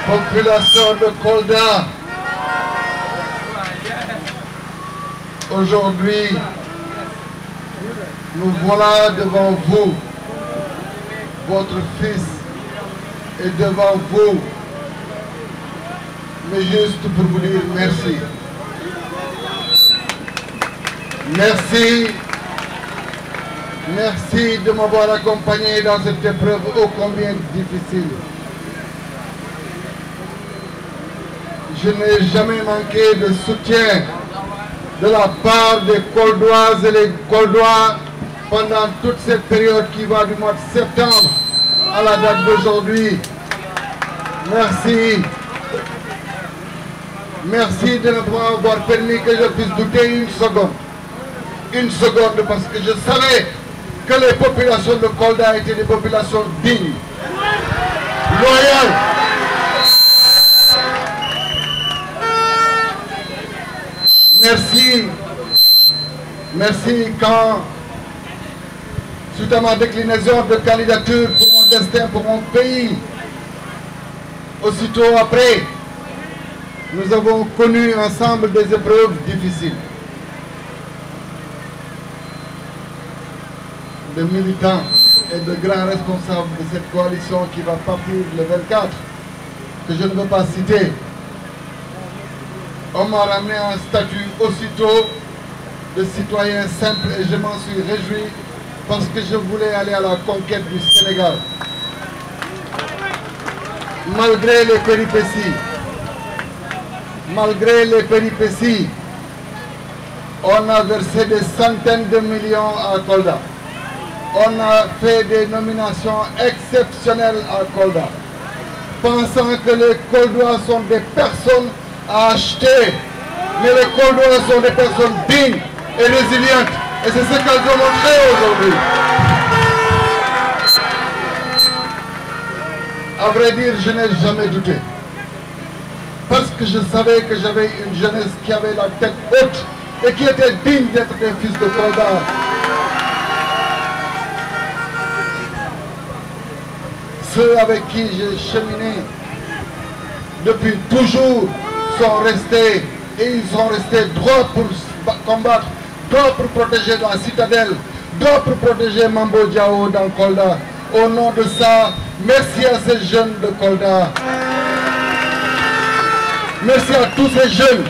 Population de Kolda, aujourd'hui, nous voilà devant vous, votre fils est devant vous, mais juste pour vous dire merci. Merci. Merci de m'avoir accompagné dans cette épreuve ô combien difficile. Je n'ai jamais manqué de soutien de la part des Koldoises et les Koldois pendant toute cette période qui va du mois de septembre à la date d'aujourd'hui. Merci. Merci de ne pas avoir permis que je puisse douter une seconde. Une seconde, parce que je savais que les populations de Kolda étaient des populations dignes, loyales. Merci. Merci quand, suite à ma déclinaison de candidature pour mon destin, pour mon pays, aussitôt après, nous avons connu ensemble des épreuves difficiles. De militants et de grands responsables de cette coalition qui va partir le 24, que je ne veux pas citer, on m'a ramené un statut aussitôt de citoyen simple et je m'en suis réjoui parce que je voulais aller à la conquête du Sénégal. Malgré les péripéties, on a versé des centaines de millions à Kolda. On a fait des nominations exceptionnelles à Kolda, pensant que les Koldois sont des personnes à acheter. Mais les Koldois sont des personnes dignes et résilientes. Et c'est ce qu'elles ont montré aujourd'hui. À vrai dire, je n'ai jamais douté. Parce que je savais que j'avais une jeunesse qui avait la tête haute et qui était digne d'être un fils de Kolda. Ceux avec qui j'ai cheminé depuis toujours sont restés et ils sont restés droits pour combattre, droits pour protéger la citadelle, droits pour protéger Mambo Diao dans Kolda. Au nom de ça, merci à ces jeunes de Kolda. Merci à tous ces jeunes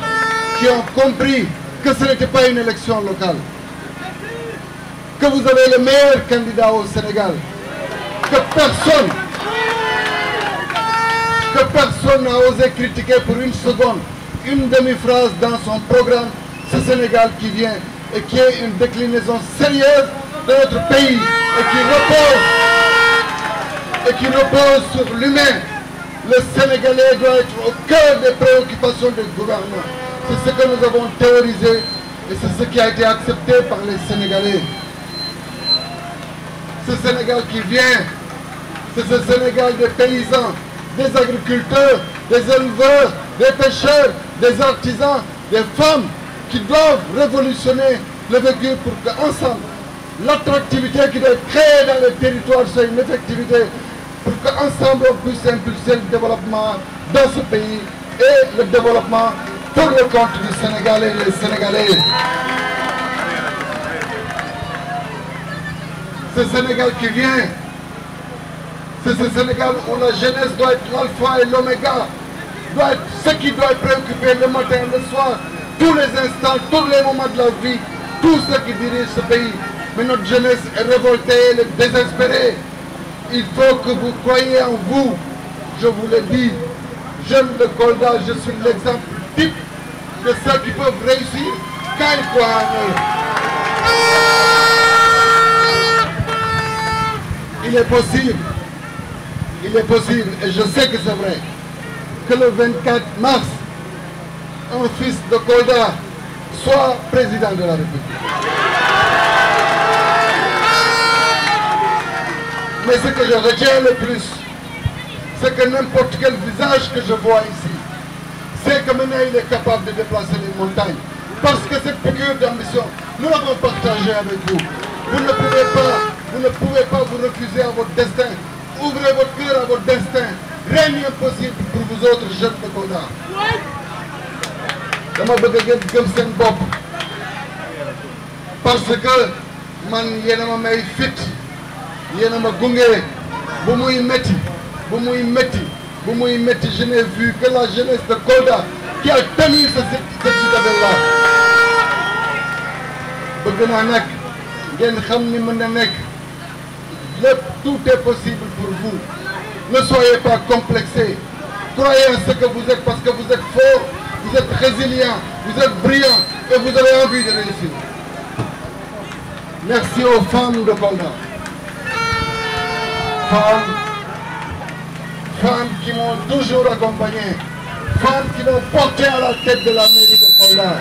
qui ont compris que ce n'était pas une élection locale, que vous avez le meilleur candidat au Sénégal, que personne n'a osé critiquer pour une seconde, une demi-phrase dans son programme, ce Sénégal qui vient et qui est une déclinaison sérieuse de notre pays et qui repose sur l'humain. Le Sénégalais doit être au cœur des préoccupations du gouvernement. C'est ce que nous avons théorisé et c'est ce qui a été accepté par les Sénégalais. Ce Sénégal qui vient, c'est ce Sénégal des paysans, des agriculteurs, des éleveurs, des pêcheurs, des artisans, des femmes qui doivent révolutionner le vécu pour qu'ensemble, l'attractivité qui doit être créée dans les territoires soit une effectivité, pour qu'ensemble on puisse impulser le développement dans ce pays et le développement pour le compte du Sénégal et des Sénégalais. Ce Sénégal qui vient, c'est ce Sénégal où la jeunesse doit être l'alpha et l'oméga, doit être ce qui doit préoccuper le matin, le soir, tous les instants, tous les moments de la vie, tous ceux qui dirigent ce pays. Mais notre jeunesse est révoltée, elle est désespérée. Il faut que vous croyiez en vous. Je vous le dis, jeune de Kolda, je suis l'exemple type de ceux qui peuvent réussir quand ils croient en eux. Il est possible, et je sais que c'est vrai, que le 24 mars, un fils de Kolda soit président de la République. Mais ce que je retiens le plus, c'est que n'importe quel visage que je vois ici, c'est que maintenant il est capable de déplacer les montagnes. Parce que cette piqûre d'ambition, nous l'avons partagée avec vous. Vous ne pouvez pas vous refuser à votre destin. Ouvrez votre cœur à votre destin. Rien n'est impossible pour vous vous autres jeunes de Kolda. dama bëgg ngeen gëm seen bopp parce que man yéen a ma may fit yéen a ma gunge bu muy métti bu muy métti bu muy métti je n'ai vu que la jeunesse de Kolda qui a tenu cette citadelle-là bëgg naa nag ngeen xam ni mën na nekk lépp tout est possible pour vous ne soyez pas complexés croyez en ce que vous êtes parce que vous êtes fort vous êtes résilient vous êtes brillant et vous avez envie de réussir. Merci aux femmes de Kolda. Femmes qui m'ont toujours accompagné. Femmes qui m'ont porté à la tête de la mairie de Kolda.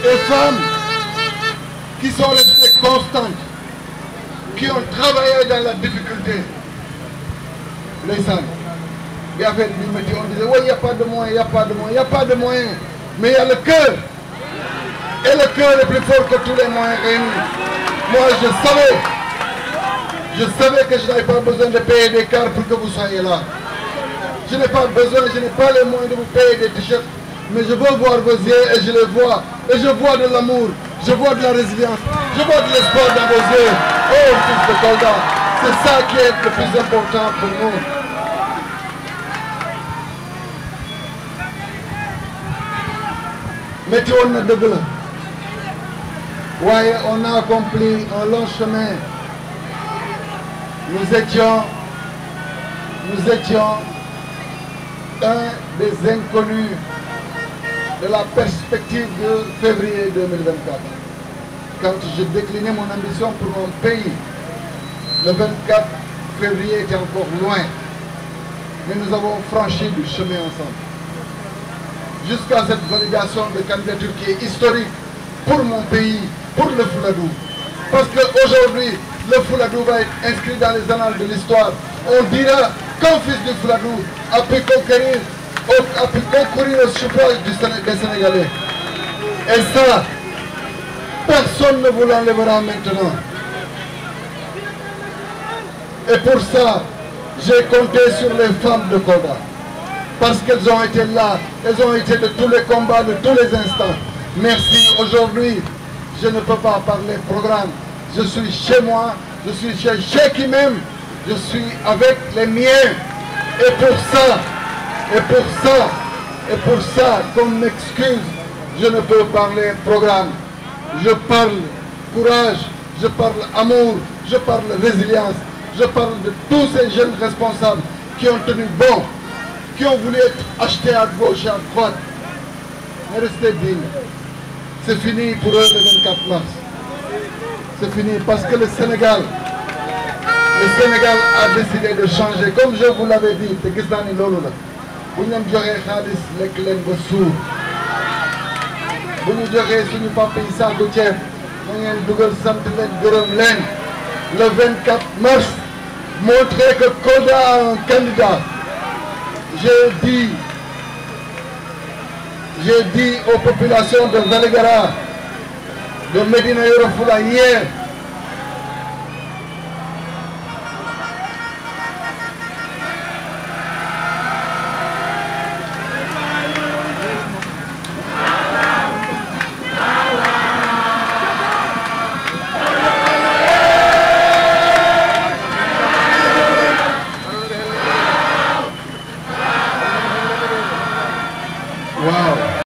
Et femmes qui sont restées constantes, qui ont travaillé dans la difficulté. Les femmes, il y avait des métiers, on disait, oui, il n'y a pas de moyens, il n'y a pas de moyens, il n'y a pas de moyens. Mais il y a le cœur. Et le cœur est plus fort que tous les moyens réunis. Moi, je savais que je n'avais pas besoin de payer des cars pour que vous soyez là. Je n'ai pas besoin, je n'ai pas les moyens de vous payer des t-shirts. Mais je veux voir vos yeux et je les vois. Et je vois de l'amour, je vois de la résilience, je vois de l'espoir dans vos yeux. Oh, fils de Kolda, c'est ça qui est le plus important pour nous. Mettez on a dëgg la. Ouais, on a accompli un long chemin. Nous étions un des inconnus de la perspective de février 2024. Quand je déclinais mon ambition pour mon pays, le 24 février était encore loin. Mais nous avons franchi du chemin ensemble. Jusqu'à cette validation de candidature qui est historique pour mon pays, pour le Fouladou. Parce qu'aujourd'hui, le Fouladou va être inscrit dans les annales de l'histoire. On dira qu'un fils du Fouladou a pu concourir au suffrage des Sénégalais. Et ça, personne ne vous l'enlèvera maintenant. Et pour ça, j'ai compté sur les femmes de Kolda. Parce qu'elles ont été là, elles ont été de tous les combats, de tous les instants. Merci. Aujourd'hui, je ne peux pas parler programme. Je suis chez moi, je suis chez qui même, je suis avec les miens. Et pour ça, comme m'excuse, je ne peux parler programme. Je parle courage, je parle amour, je parle résilience, je parle de tous ces jeunes responsables qui ont tenu bon, qui ont voulu être achetés à gauche et à droite. Mais restez dignes. C'est fini pour eux le 24 mars. C'est fini parce que le Sénégal a décidé de changer. Comme je vous l'avais dit, te gis naa ni loolu la. Bu ñu leen joxee xaalis lekk leen ba suur. Bu ñu joxee suñu papa yi saaku ceeb na ngeen dugal sant leen gërëm leen. Le 24 mars, montrer que Kolda a un candidat. J'ai dit aux populations de Vélingara, de Médina Yoro Foulah hier, wow.